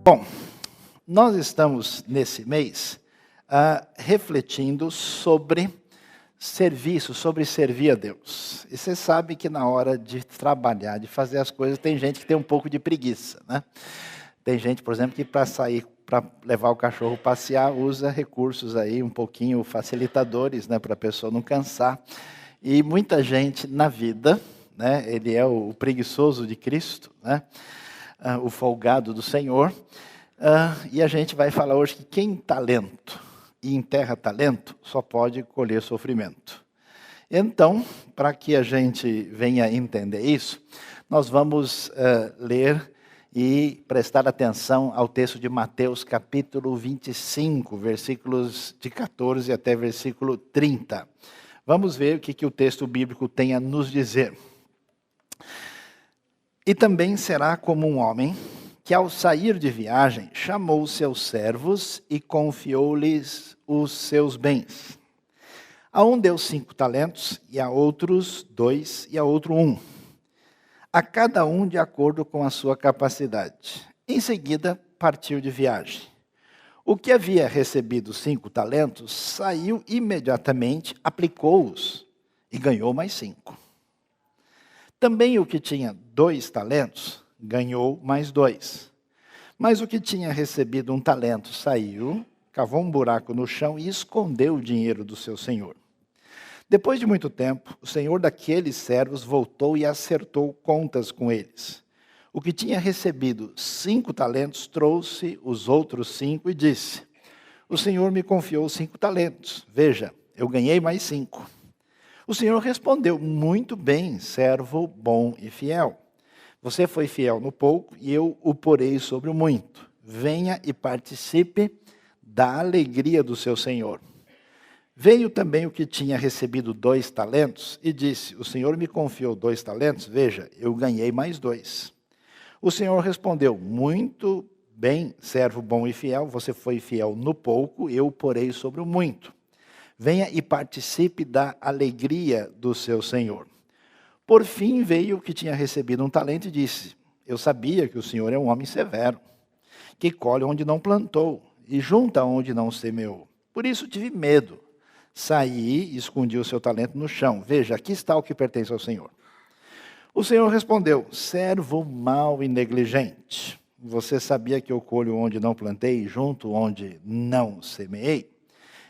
Bom, nós estamos nesse mês refletindo sobre serviço, sobre servir a Deus. E você sabe que na hora de trabalhar, de fazer as coisas, tem gente que tem um pouco de preguiça, né? Tem gente, por exemplo, que para sair, para levar o cachorro passear, usa recursos aí um pouquinho facilitadores, né, para a pessoa não cansar. E muita gente na vida, né, ele é o preguiçoso de Cristo, né, o folgado do Senhor. E a gente vai falar hoje que quem talento e enterra talento só pode colher sofrimento. Então, para que a gente venha entender isso, nós vamos ler e prestar atenção ao texto de Mateus capítulo 25, versículos de 14 até versículo 30. Vamos ver o que o texto bíblico tem a nos dizer. E também será como um homem que ao sair de viagem chamou seus servos e confiou-lhes os seus bens. A um deu 5 talentos, e a outros 2, e a outro 1. A cada um de acordo com a sua capacidade. Em seguida, partiu de viagem. O que havia recebido 5 talentos, saiu imediatamente, aplicou-os e ganhou mais 5. Também o que tinha 2 talentos, ganhou mais 2. Mas o que tinha recebido 1 talento, saiu, cavou um buraco no chão e escondeu o dinheiro do seu senhor. Depois de muito tempo, o senhor daqueles servos voltou e acertou contas com eles. O que tinha recebido 5 talentos trouxe os outros 5 e disse: o senhor me confiou 5 talentos. Veja, eu ganhei mais 5. O senhor respondeu: muito bem, servo bom e fiel. Você foi fiel no pouco e eu o porei sobre o muito. Venha e participe da alegria do seu senhor. Veio também o que tinha recebido 2 talentos e disse: o senhor me confiou 2 talentos, veja, eu ganhei mais 2. O senhor respondeu: muito bem, servo bom e fiel, você foi fiel no pouco, eu o porei sobre o muito. Venha e participe da alegria do seu senhor. Por fim veio o que tinha recebido 1 talento e disse: eu sabia que o senhor é um homem severo, que colhe onde não plantou e junta onde não semeou. Por isso tive medo. Saí e escondi o seu talento no chão. Veja, aqui está o que pertence ao Senhor. O Senhor respondeu: servo mau e negligente. Você sabia que eu colho onde não plantei e junto onde não semeei?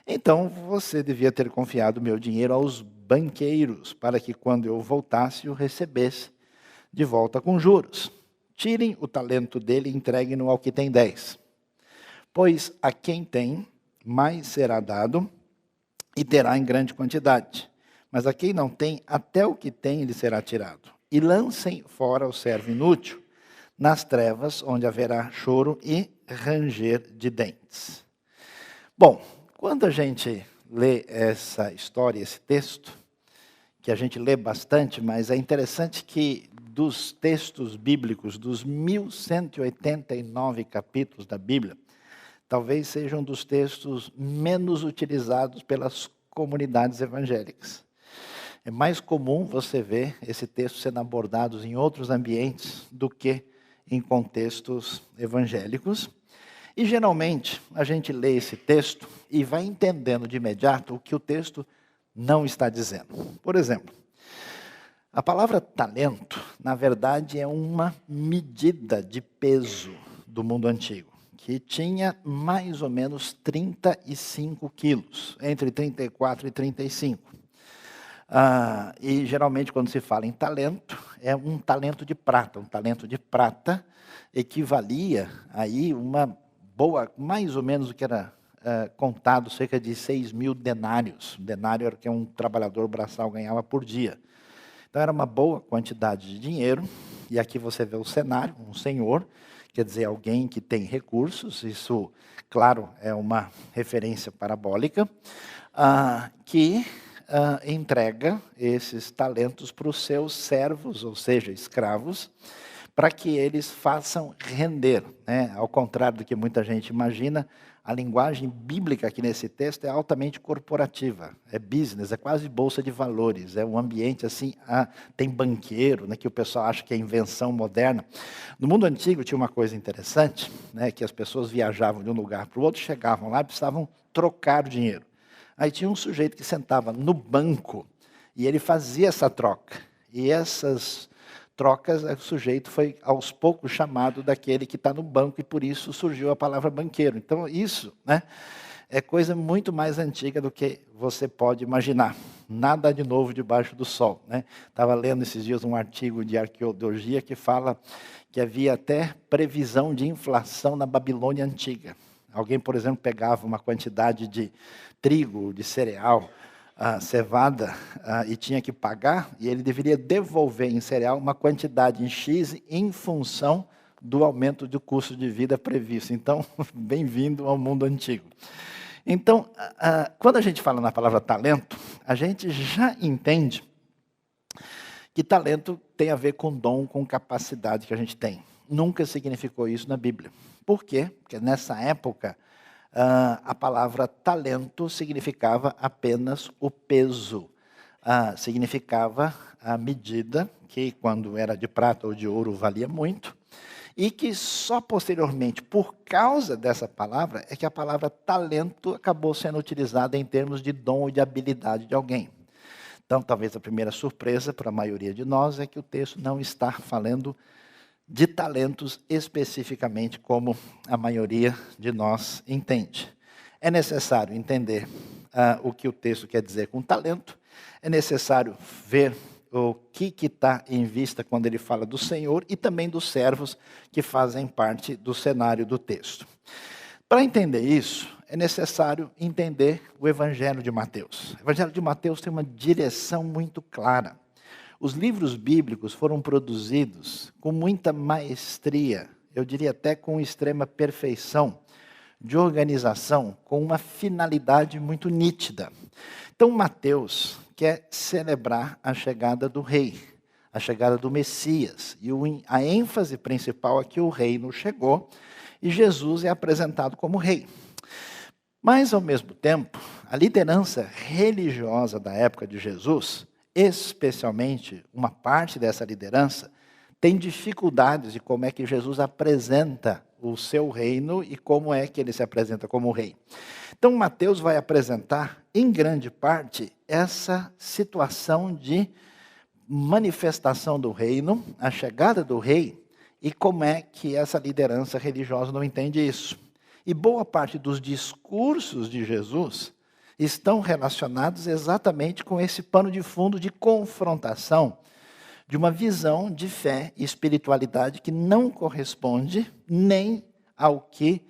Então você devia ter confiado meu dinheiro aos banqueiros, para que quando eu voltasse o recebesse de volta com juros. Tirem o talento dele e entreguem-no ao que tem 10. Pois a quem tem, mais será dado, e terá em grande quantidade. Mas a quem não tem, até o que tem lhe será tirado. E lancem fora o servo inútil, nas trevas, onde haverá choro e ranger de dentes. Bom, quando a gente lê essa história, esse texto, que a gente lê bastante, mas é interessante que dos textos bíblicos, dos 1189 capítulos da Bíblia, talvez seja um dos textos menos utilizados pelas comunidades evangélicas. É mais comum você ver esse texto sendo abordado em outros ambientes do que em contextos evangélicos. E geralmente a gente lê esse texto e vai entendendo de imediato o que o texto não está dizendo. Por exemplo, a palavra talento, na verdade, é uma medida de peso do mundo antigo, que tinha mais ou menos 35 quilos, entre 34 e 35. E geralmente quando se fala em talento, é um talento de prata. Um talento de prata equivalia aí uma boa, mais ou menos o que era contado, cerca de 6.000 denários. Denário era o que um trabalhador braçal ganhava por dia. Então era uma boa quantidade de dinheiro. E aqui você vê o cenário, um senhor, quer dizer, alguém que tem recursos, isso, claro, é uma referência parabólica, que entrega esses talentos para os seus servos, ou seja, escravos, para que eles façam render, né? Ao contrário do que muita gente imagina, a linguagem bíblica aqui nesse texto é altamente corporativa, é business, é quase bolsa de valores, é um ambiente assim, tem banqueiro, né, que o pessoal acha que é invenção moderna. No mundo antigo tinha uma coisa interessante, né, que as pessoas viajavam de um lugar para o outro, chegavam lá e precisavam trocar o dinheiro. Aí tinha um sujeito que sentava no banco e ele fazia essa troca. E essas trocas, o sujeito foi aos poucos chamado daquele que está no banco e por isso surgiu a palavra banqueiro. Então isso, né, é coisa muito mais antiga do que você pode imaginar. Nada de novo debaixo do sol, né? Estava lendo esses dias um artigo de arqueologia que fala que havia até previsão de inflação na Babilônia antiga. Alguém, por exemplo, pegava uma quantidade de trigo, de cereal, cevada, e tinha que pagar, e ele deveria devolver em cereal uma quantidade em X em função do aumento do custo de vida previsto. Então, bem-vindo ao mundo antigo. Então, quando a gente fala na palavra talento, a gente já entende que talento tem a ver com dom, com capacidade que a gente tem. Nunca significou isso na Bíblia. Por quê? Porque nessa época, a palavra talento significava apenas o peso. Significava a medida, que quando era de prata ou de ouro valia muito, e que só posteriormente, por causa dessa palavra, é que a palavra talento acabou sendo utilizada em termos de dom ou de habilidade de alguém. Então, talvez a primeira surpresa para a maioria de nós é que o texto não está falando de talentos especificamente, como a maioria de nós entende. É necessário entender o que o texto quer dizer com talento, é necessário ver o que está em vista quando ele fala do Senhor e também dos servos que fazem parte do cenário do texto. Para entender isso, é necessário entender o Evangelho de Mateus. O Evangelho de Mateus tem uma direção muito clara. Os livros bíblicos foram produzidos com muita maestria, eu diria até com extrema perfeição, de organização, com uma finalidade muito nítida. Então, Mateus quer celebrar a chegada do rei, a chegada do Messias, e a ênfase principal é que o reino chegou e Jesus é apresentado como rei. Mas, ao mesmo tempo, a liderança religiosa da época de Jesus, especialmente uma parte dessa liderança, tem dificuldades de como é que Jesus apresenta o seu reino e como é que ele se apresenta como rei. Então, Mateus vai apresentar, em grande parte, essa situação de manifestação do reino, a chegada do rei, e como é que essa liderança religiosa não entende isso. E boa parte dos discursos de Jesus estão relacionados exatamente com esse pano de fundo de confrontação de uma visão de fé e espiritualidade que não corresponde nem ao que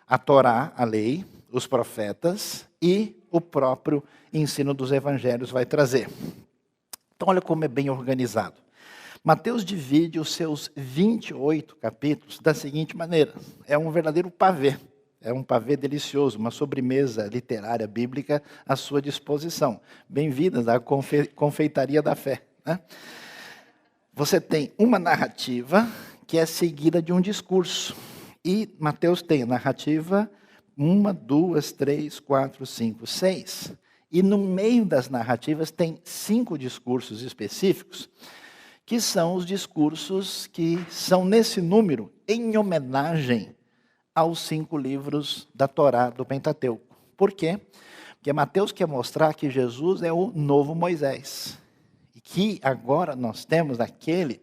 a Torá, a lei, os profetas e o próprio ensino dos evangelhos vai trazer. Então, olha como é bem organizado. Mateus divide os seus 28 capítulos da seguinte maneira: é um verdadeiro pavê. É um pavê delicioso, uma sobremesa literária bíblica à sua disposição. Bem-vindas à confeitaria da fé, né? Você tem uma narrativa que é seguida de um discurso. E Mateus tem a narrativa 1, 2, 3, 4, 5, 6. E no meio das narrativas tem 5 discursos específicos, que são os discursos que são nesse número em homenagem aos 5 livros da Torá do Pentateuco. Por quê? Porque Mateus quer mostrar que Jesus é o novo Moisés. E que agora nós temos aquele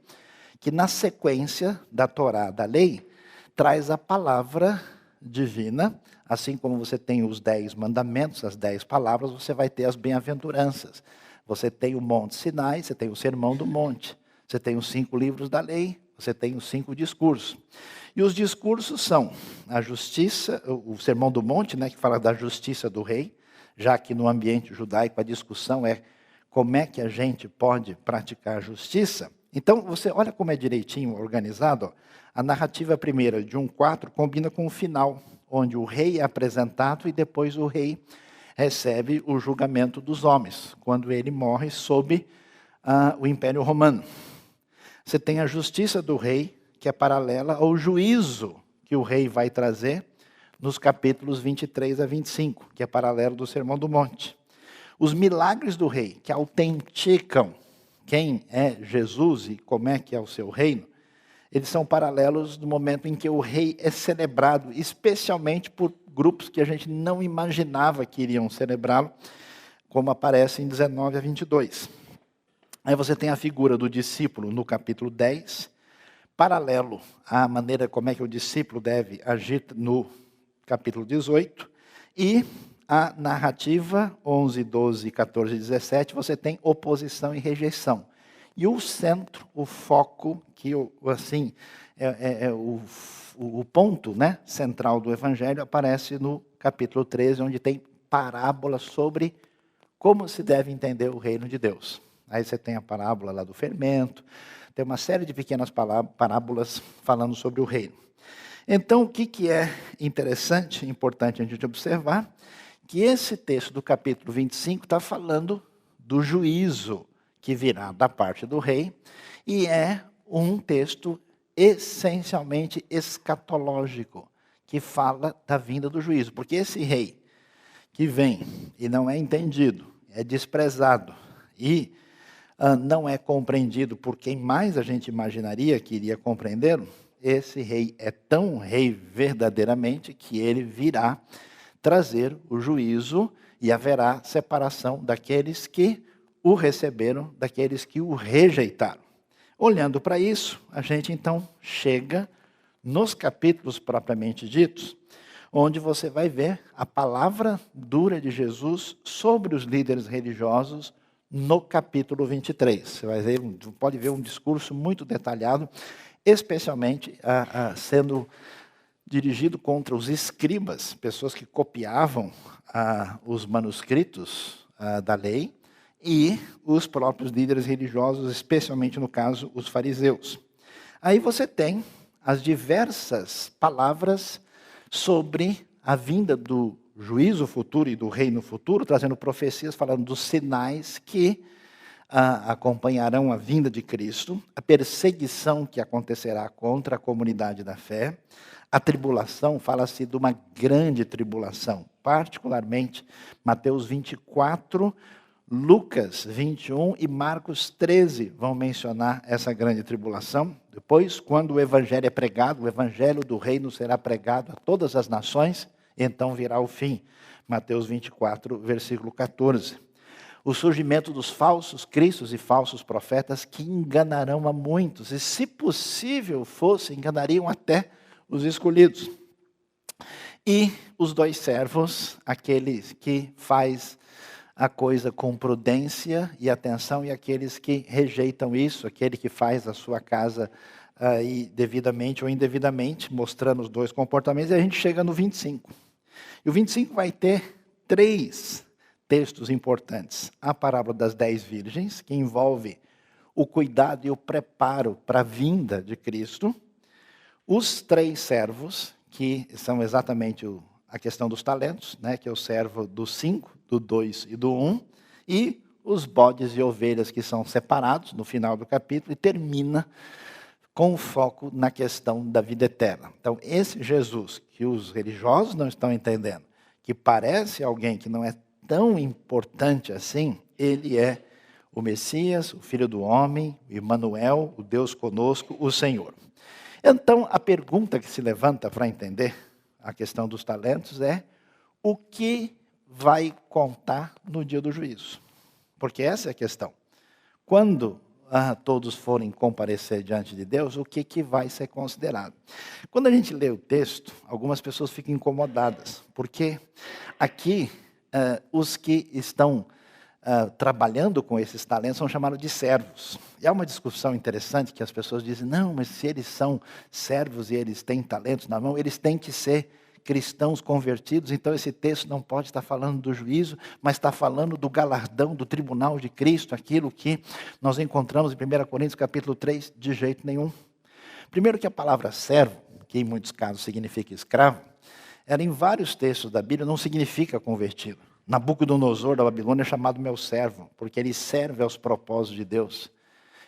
que na sequência da Torá, da lei, traz a palavra divina, assim como você tem os 10 mandamentos, as 10 palavras, você vai ter as bem-aventuranças. Você tem o Monte Sinai, você tem o Sermão do Monte, você tem os 5 livros da lei, você tem os 5 discursos. E os discursos são a justiça, o Sermão do Monte, né, que fala da justiça do rei, já que no ambiente judaico a discussão é como é que a gente pode praticar a justiça. Então, você olha como é direitinho organizado. Ó. A narrativa primeira de 1:4 combina com o final, onde o rei é apresentado e depois o rei recebe o julgamento dos homens, quando ele morre sob o Império Romano. Você tem a justiça do rei, que é paralela ao juízo que o rei vai trazer nos capítulos 23 a 25, que é paralelo do Sermão do Monte. Os milagres do rei, que autenticam quem é Jesus e como é que é o seu reino, eles são paralelos do momento em que o rei é celebrado, especialmente por grupos que a gente não imaginava que iriam celebrá-lo, como aparece em 19 a 22. Aí você tem a figura do discípulo no capítulo 10, paralelo à maneira como é que o discípulo deve agir no capítulo 18, e a narrativa 11, 12, 14 e 17, você tem oposição e rejeição. E o centro, o foco, que assim, o ponto, né, central do Evangelho aparece no capítulo 13, onde tem parábolas sobre como se deve entender o reino de Deus. Aí você tem a parábola lá do fermento, tem uma série de pequenas parábolas falando sobre o reino. Então, o que é interessante, importante a gente observar, que esse texto do capítulo 25 está falando do juízo que virá da parte do rei, e é um texto essencialmente escatológico, que fala da vinda do juízo. Porque esse rei que vem e não é entendido, é desprezado e não é compreendido por quem mais a gente imaginaria que iria compreendê-lo, esse rei é tão rei verdadeiramente que ele virá trazer o juízo e haverá separação daqueles que o receberam, daqueles que o rejeitaram. Olhando para isso, a gente então chega nos capítulos propriamente ditos, onde você vai ver a palavra dura de Jesus sobre os líderes religiosos no capítulo 23. Você vai ver, pode ver um discurso muito detalhado, especialmente sendo dirigido contra os escribas, pessoas que copiavam os manuscritos da lei, e os próprios líderes religiosos, especialmente no caso, os fariseus. Aí você tem as diversas palavras sobre a vinda do juízo futuro e do reino futuro, trazendo profecias falando dos sinais que acompanharão a vinda de Cristo, a perseguição que acontecerá contra a comunidade da fé, a tribulação, fala-se de uma grande tribulação, particularmente Mateus 24, Lucas 21 e Marcos 13 vão mencionar essa grande tribulação. Depois, quando o evangelho é pregado, o evangelho do reino será pregado a todas as nações, então virá o fim. Mateus 24, versículo 14. O surgimento dos falsos cristos e falsos profetas que enganarão a muitos, e se possível fosse, enganariam até os escolhidos. E os dois servos, aqueles que faz a coisa com prudência e atenção, e aqueles que rejeitam isso, aquele que faz a sua casa devidamente ou indevidamente, mostrando os dois comportamentos, e a gente chega no 25. E o 25 vai ter 3 textos importantes. A parábola das 10 virgens, que envolve o cuidado e o preparo para a vinda de Cristo. Os 3 servos, que são exatamente a questão dos talentos, né, que é o servo do 5, do 2 e do 1, e os bodes e ovelhas que são separados no final do capítulo, e termina com foco na questão da vida eterna. Então, esse Jesus, que os religiosos não estão entendendo, que parece alguém que não é tão importante assim, ele é o Messias, o Filho do Homem, Emmanuel, o Deus conosco, o Senhor. Então, a pergunta que se levanta para entender a questão dos talentos é: o que vai contar no dia do juízo? Porque essa é a questão. Quando todos forem comparecer diante de Deus, o que vai ser considerado? Quando a gente lê o texto, algumas pessoas ficam incomodadas, porque aqui os que estão trabalhando com esses talentos são chamados de servos. E há uma discussão interessante que as pessoas dizem: não, mas se eles são servos e eles têm talentos na mão, eles têm que ser cristãos convertidos, então esse texto não pode estar falando do juízo, mas está falando do galardão, do tribunal de Cristo, aquilo que nós encontramos em 1 Coríntios capítulo 3, de jeito nenhum. Primeiro que a palavra servo, que em muitos casos significa escravo, ela em vários textos da Bíblia não significa convertido. Nabucodonosor da Babilônia é chamado meu servo, porque ele serve aos propósitos de Deus.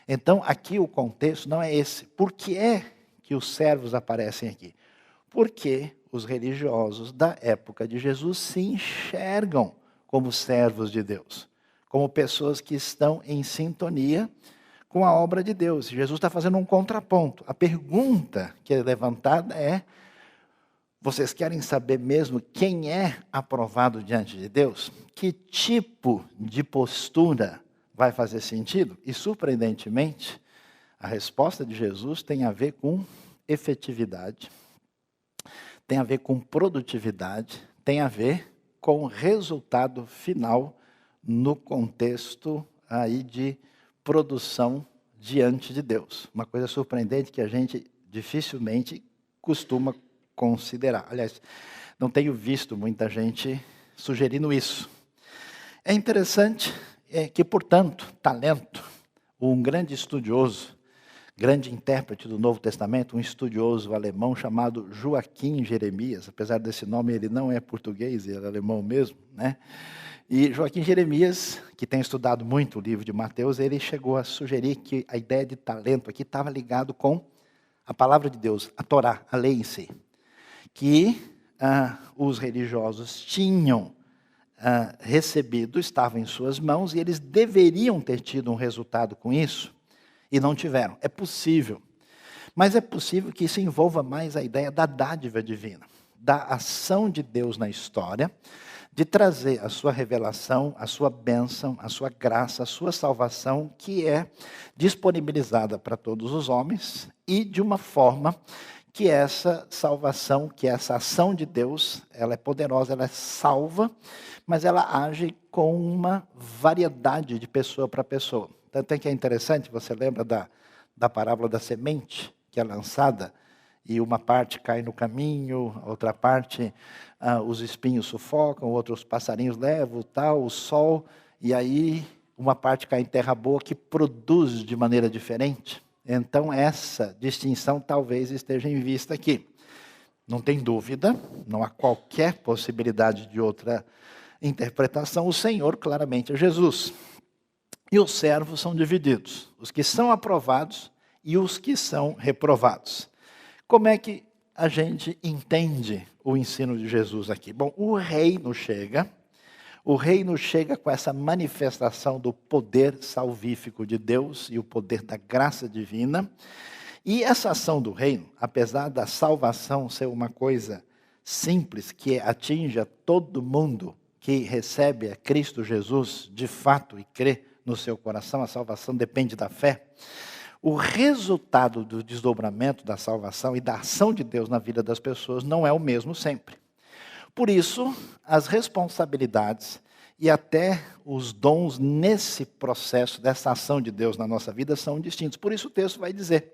Então aqui o contexto não é esse. Por que é que os servos aparecem aqui? Porque os religiosos da época de Jesus se enxergam como servos de Deus, como pessoas que estão em sintonia com a obra de Deus. Jesus está fazendo um contraponto. A pergunta que é levantada é: vocês querem saber mesmo quem é aprovado diante de Deus? Que tipo de postura vai fazer sentido? E, surpreendentemente, a resposta de Jesus tem a ver com efetividade, tem a ver com produtividade, tem a ver com o resultado final no contexto aí de produção diante de Deus. Uma coisa surpreendente que a gente dificilmente costuma considerar. Aliás, não tenho visto muita gente sugerindo isso. É interessante que, portanto, talento, um grande estudioso, grande intérprete do Novo Testamento, um estudioso alemão chamado Joaquim Jeremias, apesar desse nome ele não é português, ele é alemão mesmo, né? E Joaquim Jeremias, que tem estudado muito o livro de Mateus, ele chegou a sugerir que a ideia de talento aqui estava ligado com a palavra de Deus, a Torá, a lei em si. Que os religiosos tinham recebido, estava em suas mãos, e eles deveriam ter tido um resultado com isso, e não tiveram. É possível. Mas é possível que isso envolva mais a ideia da dádiva divina, da ação de Deus na história, de trazer a sua revelação, a sua bênção, a sua graça, a sua salvação, que é disponibilizada para todos os homens, e de uma forma que essa salvação, que essa ação de Deus, ela é poderosa, ela é salva, mas ela age com uma variedade de pessoa para pessoa. Tanto é que é interessante, você lembra da parábola da semente, que é lançada, e uma parte cai no caminho, a outra parte os espinhos sufocam, outros passarinhos levam, tal, o sol, e aí uma parte cai em terra boa que produz de maneira diferente. Então essa distinção talvez esteja em vista aqui. Não tem dúvida, não há qualquer possibilidade de outra interpretação. O Senhor claramente é Jesus. E os servos são divididos, os que são aprovados e os que são reprovados. Como é que a gente entende o ensino de Jesus aqui? Bom, o reino chega com essa manifestação do poder salvífico de Deus e o poder da graça divina. E essa ação do reino, apesar da salvação ser uma coisa simples, que atinge a todo mundo que recebe a Cristo Jesus de fato e crê no seu coração, a salvação depende da fé. O resultado do desdobramento da salvação e da ação de Deus na vida das pessoas não é o mesmo sempre. Por isso, as responsabilidades e até os dons nesse processo dessa ação de Deus na nossa vida são distintos. Por isso o texto vai dizer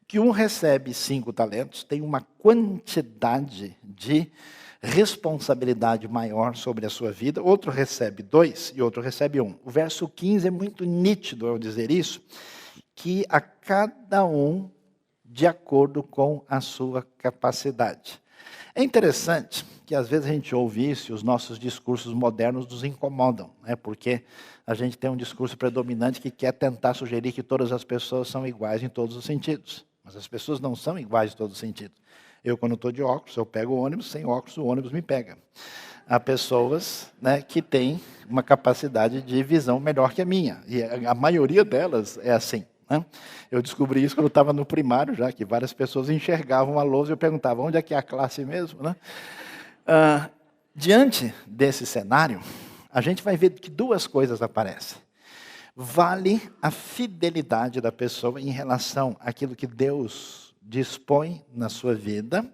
que um recebe 5 talentos, tem uma quantidade de responsabilidade maior sobre a sua vida, outro recebe 2 e outro recebe 1. O verso 15 é muito nítido ao dizer isso, que a cada um de acordo com a sua capacidade. É interessante que às vezes a gente ouve isso e os nossos discursos modernos nos incomodam, né? Porque a gente tem um discurso predominante que quer tentar sugerir que todas as pessoas são iguais em todos os sentidos. Mas as pessoas não são iguais em todos os sentidos. Eu, quando estou de óculos, eu pego o ônibus, sem óculos o ônibus me pega. Há pessoas, né, que têm uma capacidade de visão melhor que a minha. E a maioria delas é assim. Eu descobri isso quando eu estava no primário já, que várias pessoas enxergavam a lousa e eu perguntava, onde é que é a classe mesmo? Né? Diante desse cenário, a gente vai ver que 2 coisas aparecem. Vale a fidelidade da pessoa em relação àquilo que Deus dispõe na sua vida,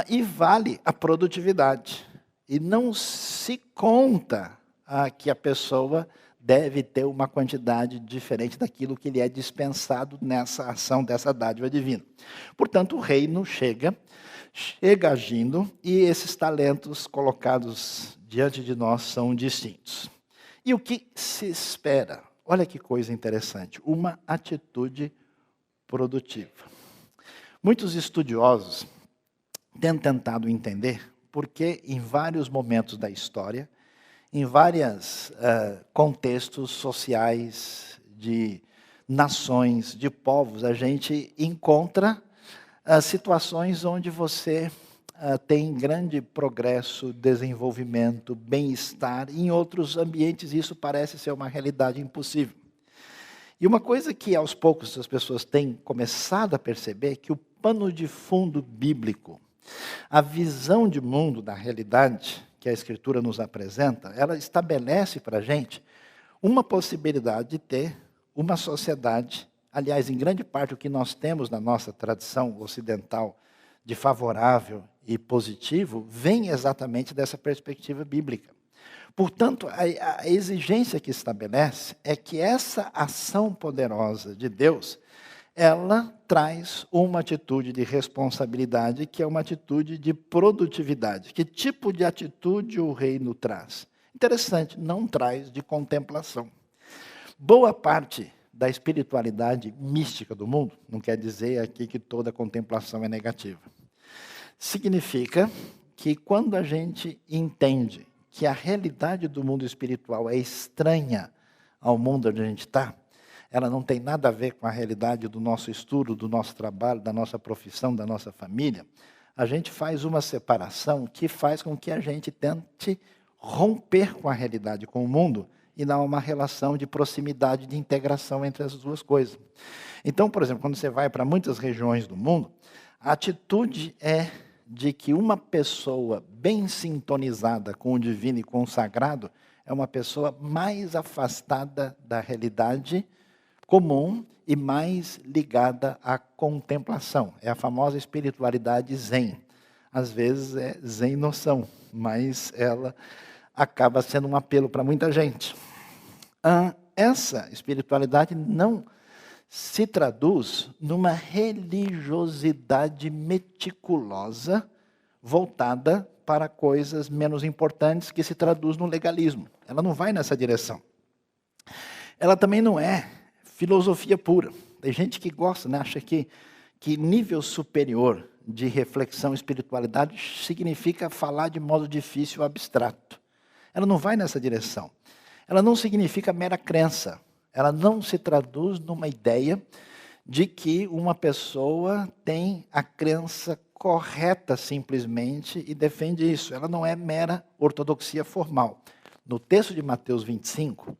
e vale a produtividade. E não se conta que a pessoa deve ter uma quantidade diferente daquilo que lhe é dispensado nessa ação dessa dádiva divina. Portanto, o reino chega agindo, e esses talentos colocados diante de nós são distintos. E o que se espera? Olha que coisa interessante, uma atitude produtiva. Muitos estudiosos têm tentado entender por que em vários momentos da história, em vários contextos sociais, de nações, de povos, a gente encontra situações onde você tem grande progresso, desenvolvimento, bem-estar. Em outros ambientes isso parece ser uma realidade impossível. E uma coisa que aos poucos as pessoas têm começado a perceber é que o pano de fundo bíblico, a visão de mundo da realidade que a Escritura nos apresenta, ela estabelece para a gente uma possibilidade de ter uma sociedade, aliás, em grande parte o que nós temos na nossa tradição ocidental de favorável e positivo, vem exatamente dessa perspectiva bíblica. Portanto, a exigência que estabelece é que essa ação poderosa de Deus, ela traz uma atitude de responsabilidade, que é uma atitude de produtividade. Que tipo de atitude o reino traz? Interessante, não traz de contemplação. Boa parte da espiritualidade mística do mundo, não quer dizer aqui que toda contemplação é negativa. Significa que quando a gente entende que a realidade do mundo espiritual é estranha ao mundo onde a gente está, ela não tem nada a ver com a realidade do nosso estudo, do nosso trabalho, da nossa profissão, da nossa família, a gente faz uma separação que faz com que a gente tente romper com a realidade, com o mundo, e dar uma relação de proximidade, de integração entre as duas coisas. Então, por exemplo, quando você vai para muitas regiões do mundo, a atitude é de que uma pessoa bem sintonizada com o divino e com o sagrado é uma pessoa mais afastada da realidade comum e mais ligada à contemplação. É a famosa espiritualidade zen. Às vezes é zen noção, mas ela acaba sendo um apelo para muita gente. Essa espiritualidade não se traduz numa religiosidade meticulosa voltada para coisas menos importantes, que se traduz no legalismo. Ela não vai nessa direção. Ela também não é filosofia pura. Tem gente que gosta, né? Acha que nível superior de reflexão e espiritualidade significa falar de modo difícil ou abstrato. Ela não vai nessa direção. Ela não significa mera crença. Ela não se traduz numa ideia de que uma pessoa tem a crença correta simplesmente e defende isso. Ela não é mera ortodoxia formal. No texto de Mateus 25,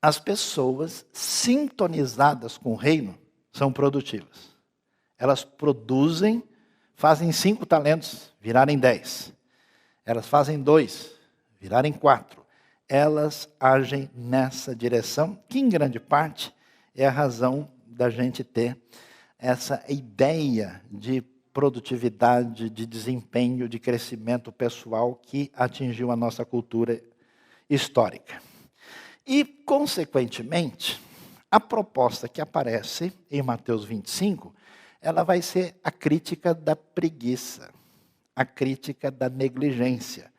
as pessoas sintonizadas com o reino são produtivas. Elas produzem, fazem 5 talentos, virarem 10. Elas fazem 2, virarem 4. Elas agem nessa direção, que em grande parte é a razão da gente ter essa ideia de produtividade, de desempenho, de crescimento pessoal que atingiu a nossa cultura histórica. E, consequentemente, a proposta que aparece em Mateus 25, ela vai ser a crítica da preguiça, a crítica da negligência,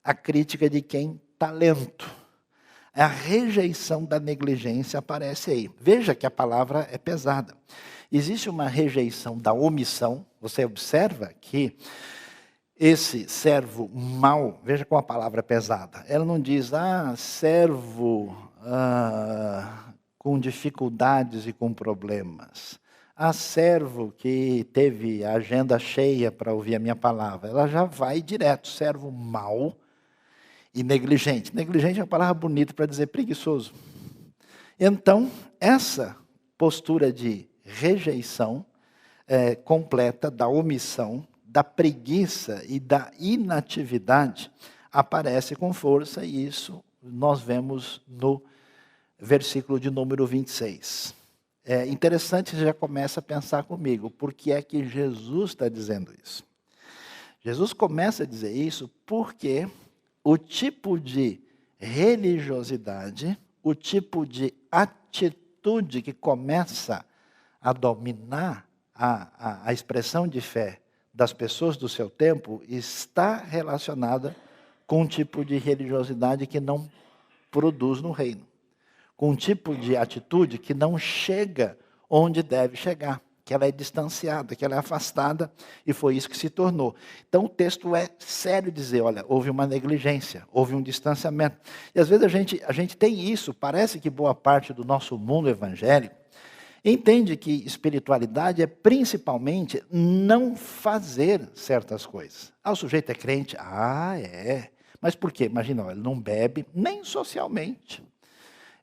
a crítica de quem talento. A rejeição da negligência aparece aí. Veja que a palavra é pesada. Existe uma rejeição da omissão. Você observa que esse servo mau, veja como a palavra é pesada. Ela não diz, servo com dificuldades e com problemas. Servo que teve a agenda cheia para ouvir a minha palavra. Ela já vai direto, servo mau e negligente. Negligente é uma palavra bonita para dizer preguiçoso. Então, essa postura de rejeição completa da omissão, da preguiça e da inatividade aparece com força, e isso nós vemos no versículo de número 26. É interessante, você já começa a pensar comigo, por que é que Jesus está dizendo isso? Jesus começa a dizer isso porque o tipo de religiosidade, o tipo de atitude que começa a dominar a expressão de fé das pessoas do seu tempo está relacionada com um tipo de religiosidade que não produz no reino, com um tipo de atitude que não chega onde deve chegar, que ela é distanciada, que ela é afastada, e foi isso que se tornou. Então o texto é sério dizer, olha, houve uma negligência, houve um distanciamento. E às vezes a gente tem isso, parece que boa parte do nosso mundo evangélico, Entende que espiritualidade é principalmente não fazer certas coisas. O sujeito é crente? É. Mas por quê? Imagina, ele não bebe nem socialmente.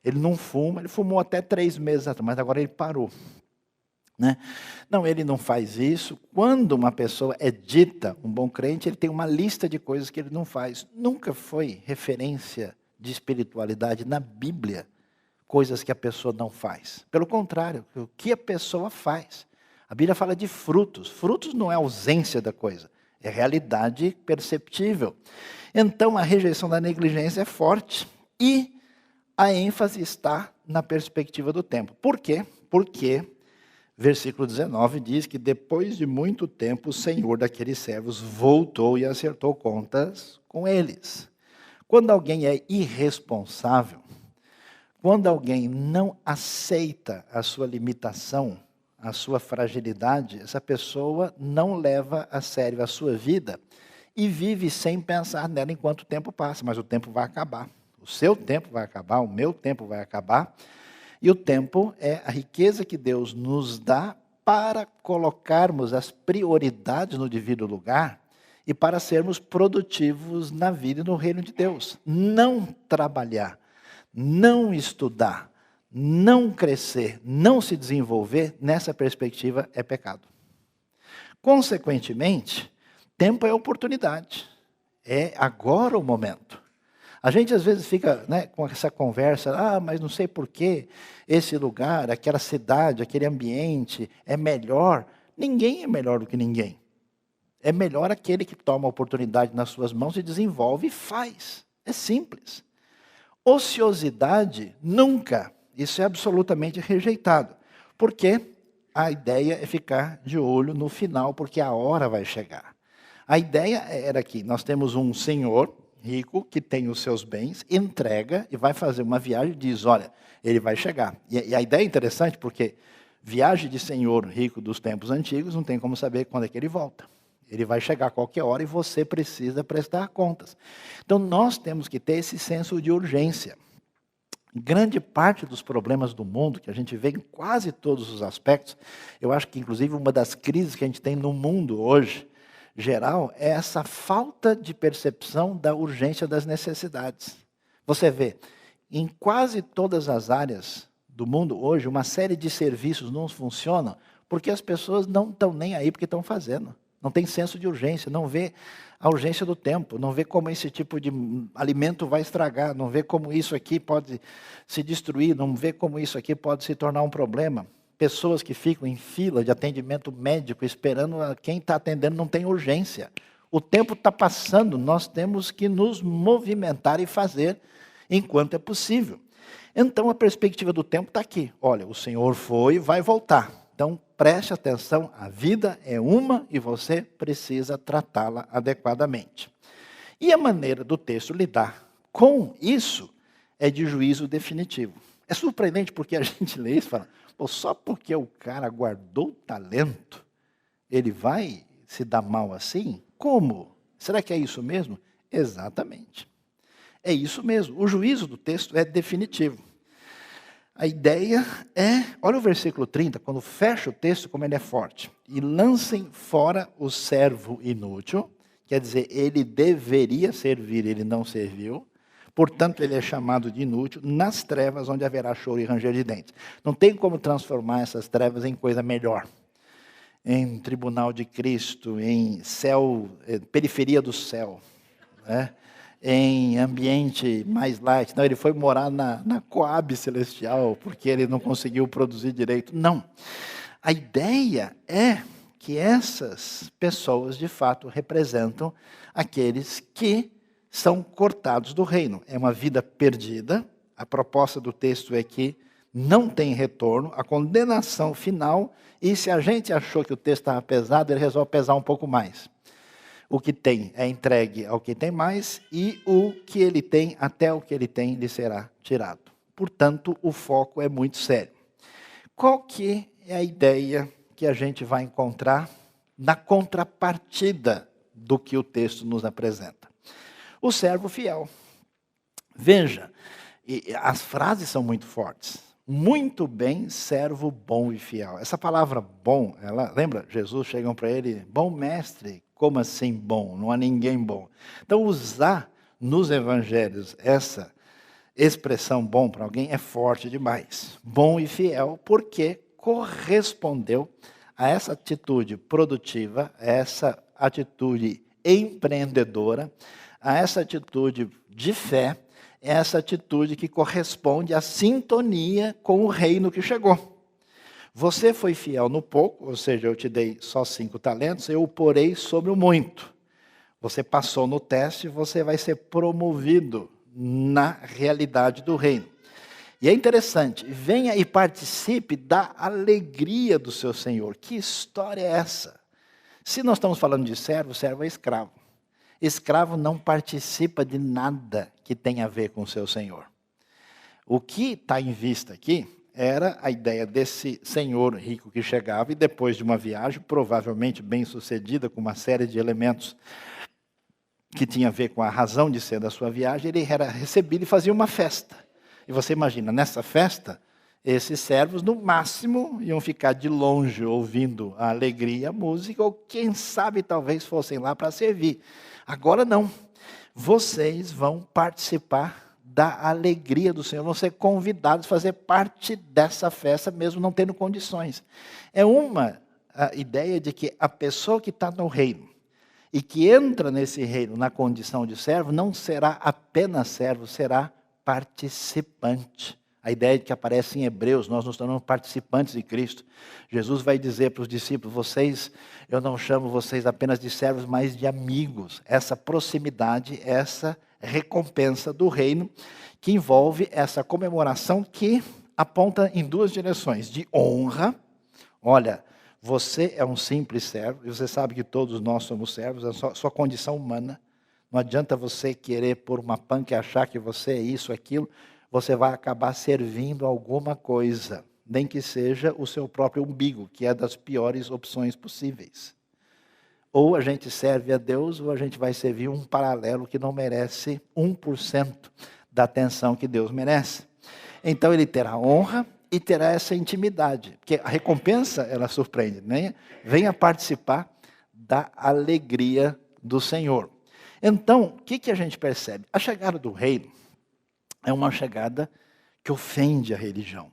Ele não fuma, ele fumou até 3 meses atrás, mas agora ele parou. Né? Não, ele não faz isso. Quando uma pessoa é dita um bom crente, ele tem uma lista de coisas que ele não faz. Nunca foi referência de espiritualidade na Bíblia coisas que a pessoa não faz. Pelo contrário, o que a pessoa faz. A Bíblia fala de frutos. Frutos não é ausência da coisa, é realidade perceptível. Então a rejeição da negligência é forte e a ênfase está na perspectiva do tempo. Por quê? Porque versículo 19 diz que depois de muito tempo o Senhor daqueles servos voltou e acertou contas com eles. Quando alguém é irresponsável, quando alguém não aceita a sua limitação, a sua fragilidade, essa pessoa não leva a sério a sua vida e vive sem pensar nela enquanto o tempo passa, mas o tempo vai acabar. O seu tempo vai acabar, o meu tempo vai acabar. E o tempo é a riqueza que Deus nos dá para colocarmos as prioridades no devido lugar e para sermos produtivos na vida e no reino de Deus. Não trabalhar, não estudar, não crescer, não se desenvolver, nessa perspectiva é pecado. Consequentemente, tempo é oportunidade. É agora o momento. A gente às vezes fica, né, com essa conversa, mas não sei por que esse lugar, aquela cidade, aquele ambiente é melhor. Ninguém é melhor do que ninguém. É melhor aquele que toma a oportunidade nas suas mãos e desenvolve e faz. É simples. Ociosidade, nunca. Isso é absolutamente rejeitado. Porque a ideia é ficar de olho no final, porque a hora vai chegar. A ideia era que nós temos um senhor rico que tem os seus bens, entrega e vai fazer uma viagem e diz, olha, ele vai chegar. E a ideia é interessante porque viagem de senhor rico dos tempos antigos, não tem como saber quando é que ele volta. Ele vai chegar a qualquer hora e você precisa prestar contas. Então nós temos que ter esse senso de urgência. Grande parte dos problemas do mundo, que a gente vê em quase todos os aspectos, eu acho que inclusive uma das crises que a gente tem no mundo hoje, geral, é essa falta de percepção da urgência das necessidades. Você vê, em quase todas as áreas do mundo hoje, uma série de serviços não funcionam porque as pessoas não estão nem aí porque estão fazendo. Não tem senso de urgência, não vê a urgência do tempo, não vê como esse tipo de alimento vai estragar, não vê como isso aqui pode se destruir, não vê como isso aqui pode se tornar um problema. Pessoas que ficam em fila de atendimento médico esperando quem está atendendo não tem urgência. O tempo está passando, nós temos que nos movimentar e fazer enquanto é possível. Então a perspectiva do tempo está aqui. Olha, o Senhor foi e vai voltar. Então preste atenção, a vida é uma e você precisa tratá-la adequadamente. E a maneira do texto lidar com isso é de juízo definitivo. É surpreendente porque a gente lê isso e fala, só porque o cara guardou o talento, ele vai se dar mal assim? Como? Será que é isso mesmo? Exatamente. É isso mesmo. O juízo do texto é definitivo. A ideia é, olha o versículo 30, quando fecha o texto, como ele é forte. E lancem fora o servo inútil, quer dizer, ele deveria servir, ele não serviu. Portanto, ele é chamado de inútil nas trevas onde haverá choro e ranger de dentes. Não tem como transformar essas trevas em coisa melhor. Em tribunal de Cristo, em céu, periferia do céu, né? Em ambiente mais light. Não, ele foi morar na Coab celestial porque ele não conseguiu produzir direito. Não. A ideia é que essas pessoas, de fato, representam aqueles que são cortados do reino. É uma vida perdida. A proposta do texto é que não tem retorno, a condenação final, e se a gente achou que o texto estava pesado, ele resolve pesar um pouco mais. O que tem é entregue ao que tem mais, e o que ele tem, até o que ele tem, lhe será tirado. Portanto, o foco é muito sério. Qual que é a ideia que a gente vai encontrar na contrapartida do que o texto nos apresenta? O servo fiel. Veja, as frases são muito fortes, Muito bem, servo bom e fiel. Essa palavra bom, lembra? Jesus chegam para ele, bom mestre, como assim bom? Não há ninguém bom. Então, usar nos evangelhos essa expressão bom para alguém é forte demais. Bom e fiel, porque correspondeu a essa atitude produtiva, a essa atitude empreendedora, a essa atitude de fé, essa atitude que corresponde à sintonia com o reino que chegou. Você foi fiel no pouco, ou seja, eu te dei só 5 talentos, eu o porei sobre o muito. Você passou no teste, você vai ser promovido na realidade do reino. E é interessante, venha e participe da alegria do seu Senhor. Que história é essa? Se nós estamos falando de servo, servo é escravo. Escravo não participa de nada que tenha a ver com o seu Senhor. O que está em vista aqui era a ideia desse senhor rico que chegava e depois de uma viagem, provavelmente bem sucedida, com uma série de elementos que tinha a ver com a razão de ser da sua viagem, ele era recebido e fazia uma festa. E você imagina, nessa festa, esses servos, no máximo, iam ficar de longe ouvindo a alegria, a música, ou quem sabe talvez fossem lá para servir. Agora não. Vocês vão participar da alegria do Senhor, vão ser convidados a fazer parte dessa festa, mesmo não tendo condições. É uma ideia de que a pessoa que está no reino, e que entra nesse reino na condição de servo, não será apenas servo, será participante. A ideia que aparece em Hebreus, nós nos tornamos participantes de Cristo. Jesus vai dizer para os discípulos, eu não chamo vocês apenas de servos, mas de amigos. Essa proximidade, essa recompensa do reino, que envolve essa comemoração que aponta em 2 direções. De honra, olha, você é um simples servo, e você sabe que todos nós somos servos, é a sua condição humana. Não adianta você querer pôr uma panca e achar que você é isso, aquilo. Você vai acabar servindo alguma coisa, nem que seja o seu próprio umbigo, que é das piores opções possíveis. Ou a gente serve a Deus, ou a gente vai servir um paralelo que não merece 1% da atenção que Deus merece. Então ele terá honra e terá essa intimidade, porque a recompensa, ela surpreende, né? Venha participar da alegria do Senhor. Então, o que a gente percebe? A chegada do reino é uma chegada que ofende a religião.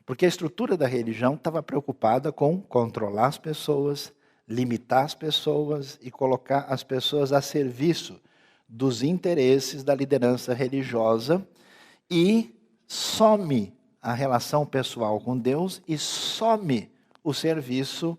Porque a estrutura da religião estava preocupada com controlar as pessoas, limitar as pessoas e colocar as pessoas a serviço dos interesses da liderança religiosa, e some a relação pessoal com Deus e some o serviço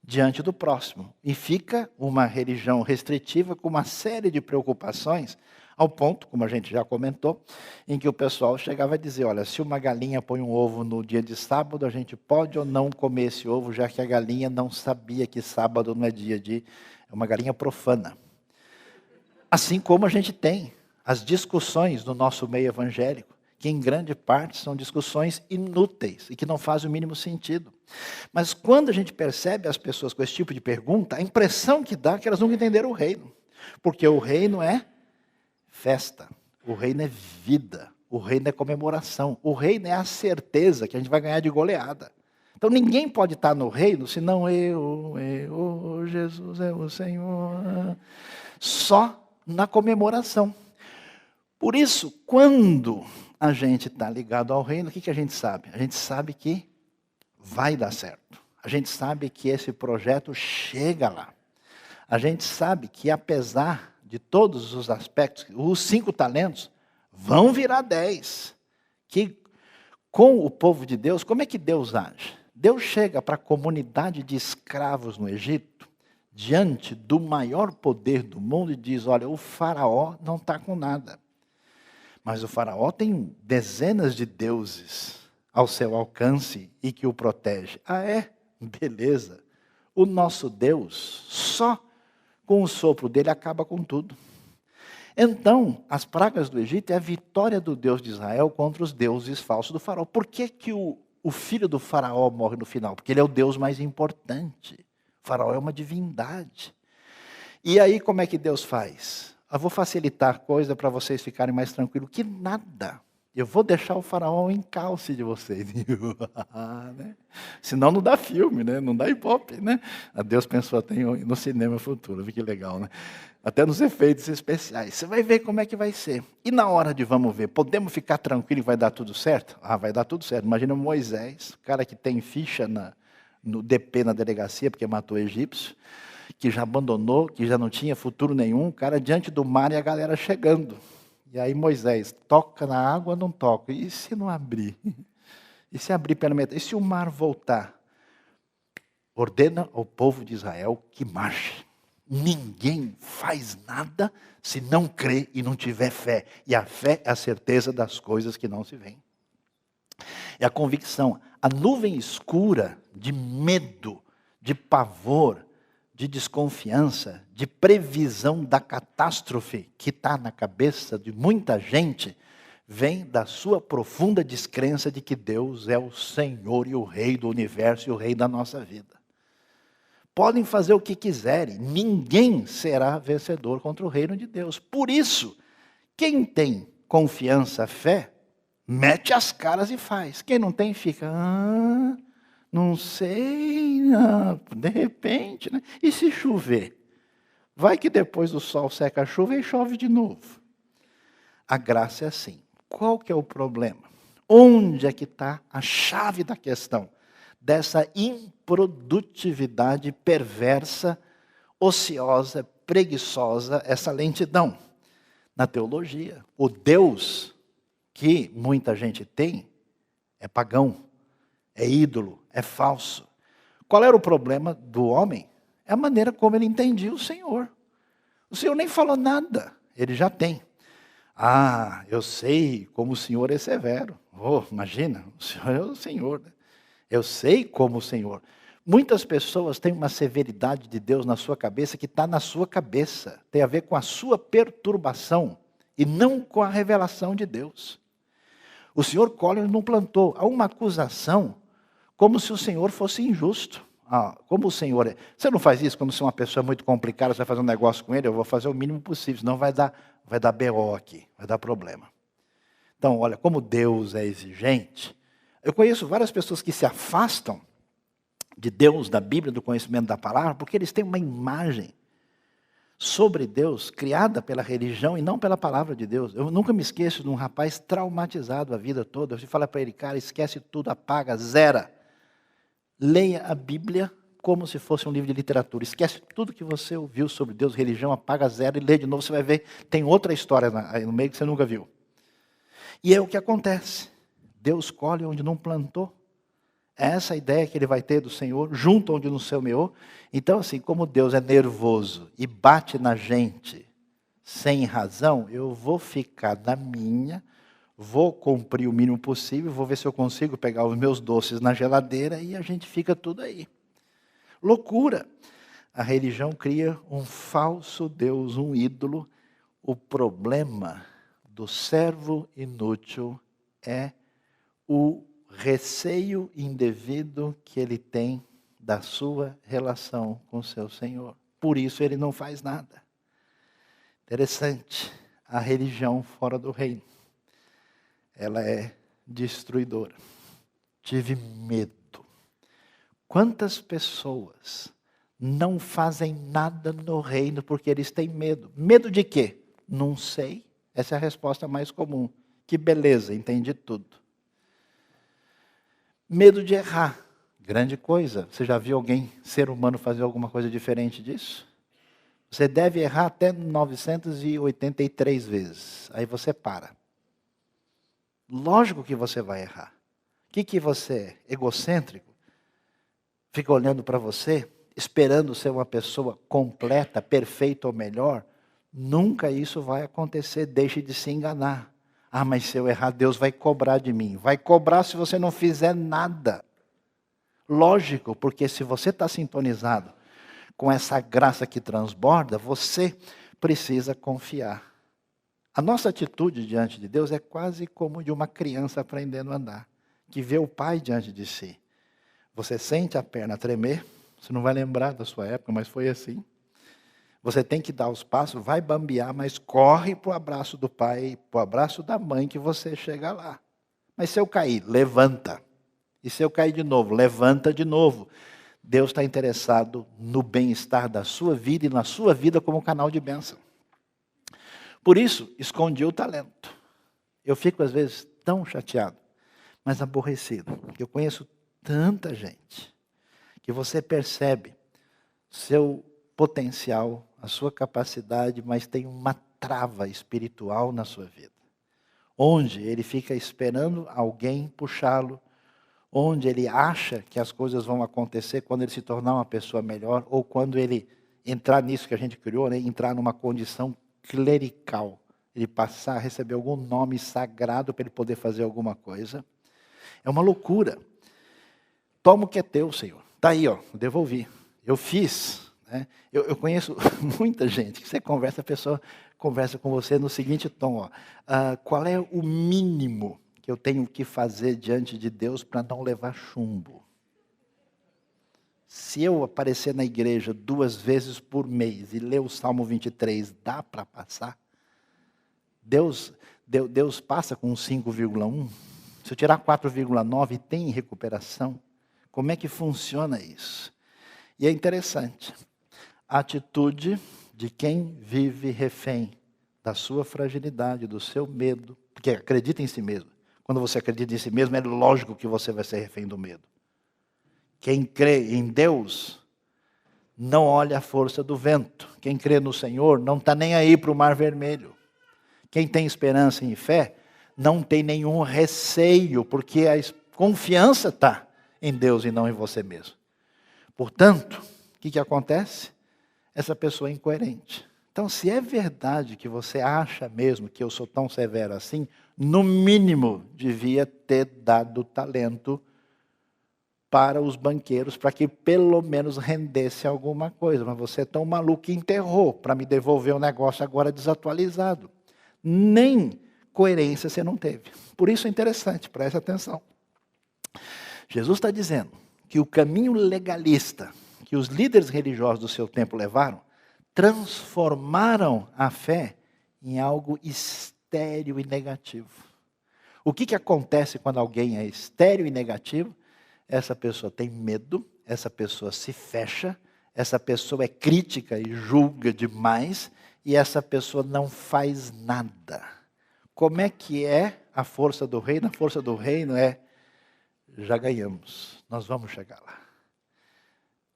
diante do próximo. E fica uma religião restritiva com uma série de preocupações, ao ponto, como a gente já comentou, em que o pessoal chegava a dizer, olha, se uma galinha põe um ovo no dia de sábado, a gente pode ou não comer esse ovo, já que a galinha não sabia que sábado não é dia de... É uma galinha profana. Assim como a gente tem as discussões no nosso meio evangélico, que em grande parte são discussões inúteis e que não fazem o mínimo sentido. Mas quando a gente percebe as pessoas com esse tipo de pergunta, a impressão que dá é que elas nunca entenderam o reino. Porque o reino é festa, o reino é vida, o reino é comemoração, o reino é a certeza que a gente vai ganhar de goleada. Então ninguém pode estar no reino senão Jesus é o Senhor, só na comemoração. Por isso, quando a gente está ligado ao reino, o que a gente sabe? A gente sabe que vai dar certo. A gente sabe que esse projeto chega lá. A gente sabe que, apesar de todos os aspectos, os 5 talentos vão virar 10. Que com o povo de Deus, como é que Deus age? Deus chega para a comunidade de escravos no Egito, diante do maior poder do mundo, e diz, olha, o faraó não está com nada. Mas o faraó tem dezenas de deuses ao seu alcance e que o protege. Ah, é? Beleza. O nosso Deus, só com o sopro dele, acaba com tudo. Então, as pragas do Egito é a vitória do Deus de Israel contra os deuses falsos do faraó. Por que o filho do faraó morre no final? Porque ele é o Deus mais importante. O faraó é uma divindade. E aí, como é que Deus faz? Eu vou facilitar a coisa para vocês ficarem mais tranquilos. Que nada. Eu vou deixar o faraó em calce de vocês. Né? Senão não dá filme, né? Não dá ibope, né? Deus pensou até no cinema futuro, que legal, né? Até nos efeitos especiais. Você vai ver como é que vai ser. E na hora de vamos ver, podemos ficar tranquilos e vai dar tudo certo? Vai dar tudo certo. Imagina Moisés, o cara que tem ficha no DP na delegacia, porque matou egípcio, que já abandonou, que já não tinha futuro nenhum, o cara diante do mar e a galera chegando. E aí Moisés, toca na água ou não toca? E se não abrir? E se abrir pela metade? E se o mar voltar? Ordena ao povo de Israel que marche. Ninguém faz nada se não crê e não tiver fé. E a fé é a certeza das coisas que não se veem. É a convicção. A nuvem escura de medo, de pavor, de desconfiança, de previsão da catástrofe que está na cabeça de muita gente, vem da sua profunda descrença de que Deus é o Senhor e o Rei do universo e o Rei da nossa vida. Podem fazer o que quiserem, ninguém será vencedor contra o reino de Deus. Por isso, quem tem confiança, fé, mete as caras e faz. Quem não tem, fica... não sei, de repente, né? E se chover? Vai que depois do sol seca a chuva e chove de novo. A graça é assim. Qual que é o problema? Onde é que está a chave da questão? Dessa improdutividade perversa, ociosa, preguiçosa, essa lentidão. Na teologia, o Deus que muita gente tem é pagão. É ídolo, é falso. Qual era o problema do homem? É a maneira como ele entendia o Senhor. O Senhor nem falou nada, ele já tem. Eu sei como o Senhor é severo. Imagina, o Senhor é o Senhor. Né? Eu sei como o Senhor. Muitas pessoas têm uma severidade de Deus na sua cabeça que está na sua cabeça. Tem a ver com a sua perturbação e não com a revelação de Deus. O Senhor Collor não plantou. Há uma acusação como se o Senhor fosse injusto. Como o Senhor é. Você não faz isso quando você é uma pessoa muito complicada, você vai fazer um negócio com ele, eu vou fazer o mínimo possível, senão vai dar BO aqui, vai dar problema. Então, olha, como Deus é exigente. Eu conheço várias pessoas que se afastam de Deus, da Bíblia, do conhecimento da palavra, porque eles têm uma imagem sobre Deus criada pela religião e não pela palavra de Deus. Eu nunca me esqueço de um rapaz traumatizado a vida toda. Você fala para ele, cara, esquece tudo, apaga, zera. Leia a Bíblia como se fosse um livro de literatura. Esquece tudo que você ouviu sobre Deus, religião, apaga, zero e lê de novo. Você vai ver, tem outra história aí no meio que você nunca viu. E é o que acontece. Deus colhe onde não plantou. É essa a ideia que ele vai ter do Senhor, junto onde não semeou. Então, assim, como Deus é nervoso e bate na gente sem razão, eu vou ficar na minha, vou cumprir o mínimo possível, vou ver se eu consigo pegar os meus doces na geladeira e a gente fica tudo aí. Loucura! A religião cria um falso Deus, um ídolo. O problema do servo inútil é o receio indevido que ele tem da sua relação com o seu Senhor. Por isso ele não faz nada. Interessante, a religião fora do reino, ela é destruidora. Tive medo. Quantas pessoas não fazem nada no reino porque eles têm medo? Medo de quê? Não sei. Essa é a resposta mais comum. Que beleza, entendi tudo. Medo de errar. Grande coisa. Você já viu alguém, ser humano, fazer alguma coisa diferente disso? Você deve errar até 983 vezes. Aí você para. Lógico que você vai errar. O que você é? Egocêntrico? Fica olhando para você, esperando ser uma pessoa completa, perfeita ou melhor? Nunca isso vai acontecer. Deixe de se enganar. Mas se eu errar, Deus vai cobrar de mim. Vai cobrar se você não fizer nada. Lógico, porque se você está sintonizado com essa graça que transborda, você precisa confiar. A nossa atitude diante de Deus é quase como de uma criança aprendendo a andar, que vê o pai diante de si. Você sente a perna tremer, você não vai lembrar da sua época, mas foi assim. Você tem que dar os passos, vai bambear, mas corre para o abraço do pai, para o abraço da mãe que você chega lá. Mas se eu cair, levanta. E se eu cair de novo, levanta de novo. Deus está interessado no bem-estar da sua vida e na sua vida como canal de bênção. Por isso, escondi o talento. Eu fico às vezes tão chateado, mas aborrecido. Eu conheço tanta gente que você percebe seu potencial, a sua capacidade, mas tem uma trava espiritual na sua vida. Onde ele fica esperando alguém puxá-lo, onde ele acha que as coisas vão acontecer quando ele se tornar uma pessoa melhor, ou quando ele entrar nisso que a gente criou, né? Entrar numa condição clerical, ele passar a receber algum nome sagrado para ele poder fazer alguma coisa. É uma loucura. Toma o que é teu, Senhor. Está aí, ó, devolvi. Eu fiz. Né? Eu conheço muita gente que você conversa, a pessoa conversa com você no seguinte tom: ó, qual é o mínimo que eu tenho que fazer diante de Deus para não levar chumbo? Se eu aparecer na igreja 2 vezes por mês e ler o Salmo 23, dá para passar? Deus passa com 5,1? Se eu tirar 4,9, tem recuperação? Como é que funciona isso? E é interessante, a atitude de quem vive refém da sua fragilidade, do seu medo, porque acredita em si mesmo. Quando você acredita em si mesmo, é lógico que você vai ser refém do medo. Quem crê em Deus não olha a força do vento. Quem crê no Senhor não está nem aí para o mar vermelho. Quem tem esperança e fé não tem nenhum receio, porque a confiança está em Deus e não em você mesmo. Portanto, o que acontece? Essa pessoa é incoerente. Então, se é verdade que você acha mesmo que eu sou tão severo assim, no mínimo devia ter dado talento para os banqueiros, para que pelo menos rendesse alguma coisa. Mas você é tão maluco que enterrou para me devolver o negócio agora desatualizado. Nem coerência você não teve. Por isso é interessante, preste atenção. Jesus está dizendo que o caminho legalista que os líderes religiosos do seu tempo levaram, transformaram a fé em algo estéril e negativo. O que acontece quando alguém é estéril e negativo? Essa pessoa tem medo, essa pessoa se fecha, essa pessoa é crítica e julga demais, e essa pessoa não faz nada. Como é que é a força do reino? A força do reino é: já ganhamos, nós vamos chegar lá.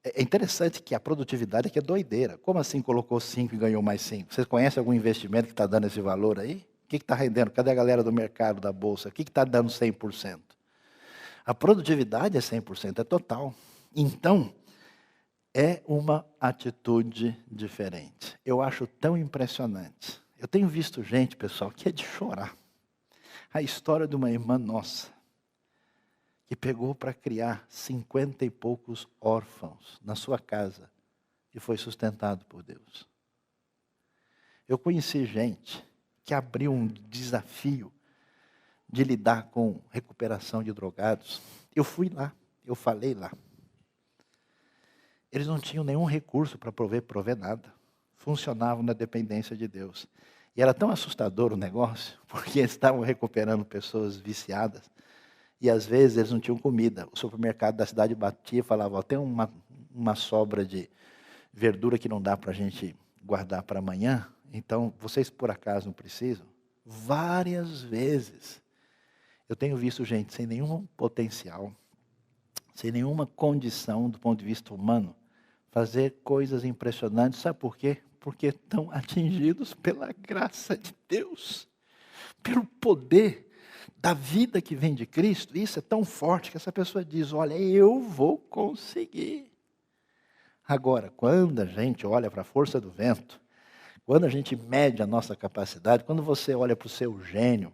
É interessante que a produtividade aqui é doideira. Como assim colocou 5 e ganhou mais 5? Vocês conhecem algum investimento que está dando esse valor aí? O que está rendendo? Cadê a galera do mercado, da bolsa? O que está dando 100%? A produtividade é 100%, é total. Então, é uma atitude diferente. Eu acho tão impressionante. Eu tenho visto gente, pessoal, que é de chorar. A história de uma irmã nossa, que pegou para criar 50 e poucos órfãos na sua casa e foi sustentado por Deus. Eu conheci gente que abriu um desafio de lidar com recuperação de drogados. Eu fui lá, eu falei lá. Eles não tinham nenhum recurso para prover nada. Funcionavam na dependência de Deus. E era tão assustador o negócio, porque eles estavam recuperando pessoas viciadas. E às vezes eles não tinham comida. O supermercado da cidade batia e falava: tem uma sobra de verdura que não dá para a gente guardar para amanhã, então vocês por acaso não precisam? Várias vezes. Eu tenho visto gente sem nenhum potencial, sem nenhuma condição do ponto de vista humano, fazer coisas impressionantes. Sabe por quê? Porque estão atingidos pela graça de Deus, pelo poder da vida que vem de Cristo. Isso é tão forte que essa pessoa diz: olha, eu vou conseguir. Agora, quando a gente olha para a força do vento, quando a gente mede a nossa capacidade, quando você olha para o seu gênio,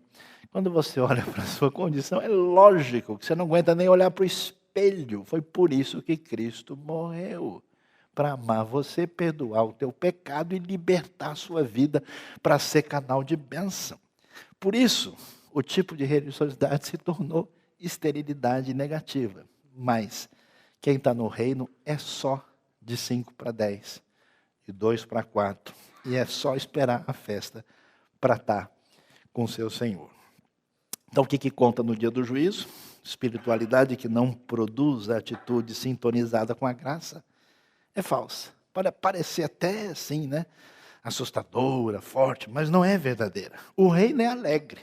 quando você olha para a sua condição, é lógico que você não aguenta nem olhar para o espelho. Foi por isso que Cristo morreu, para amar você, perdoar o teu pecado e libertar a sua vida para ser canal de bênção. Por isso, o tipo de religiosidade se tornou esterilidade negativa. Mas quem está no reino é só de 5 para 10. e 2 para 4. E é só esperar a festa para estar com o seu Senhor. Então, o que conta no dia do juízo? Espiritualidade que não produz a atitude sintonizada com a graça é falsa. Pode parecer até assim, né? Assustadora, forte, mas não é verdadeira. O reino é alegre,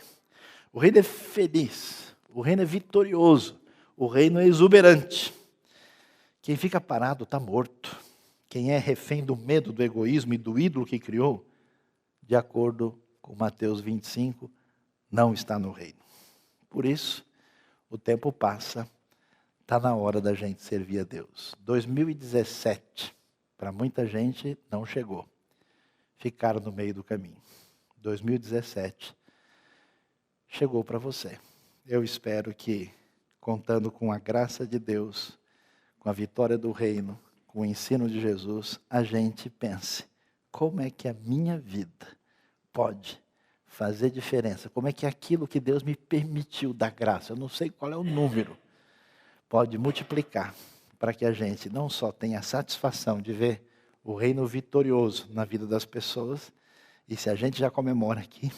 o reino é feliz, o reino é vitorioso, o reino é exuberante. Quem fica parado está morto. Quem é refém do medo, do egoísmo e do ídolo que criou, de acordo com Mateus 25, não está no reino. Por isso, o tempo passa, está na hora da gente servir a Deus. 2017, para muita gente, não chegou. Ficaram no meio do caminho. 2017 chegou para você. Eu espero que, contando com a graça de Deus, com a vitória do reino, com o ensino de Jesus, a gente pense, como é que a minha vida pode fazer diferença? Como é que aquilo que Deus me permitiu dar graça, eu não sei qual é o número, pode multiplicar para que a gente não só tenha a satisfação de ver o reino vitorioso na vida das pessoas, e se a gente já comemora aqui,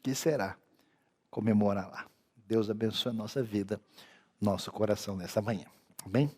que será comemorar lá. Deus abençoe a nossa vida, nosso coração nessa manhã. Amém?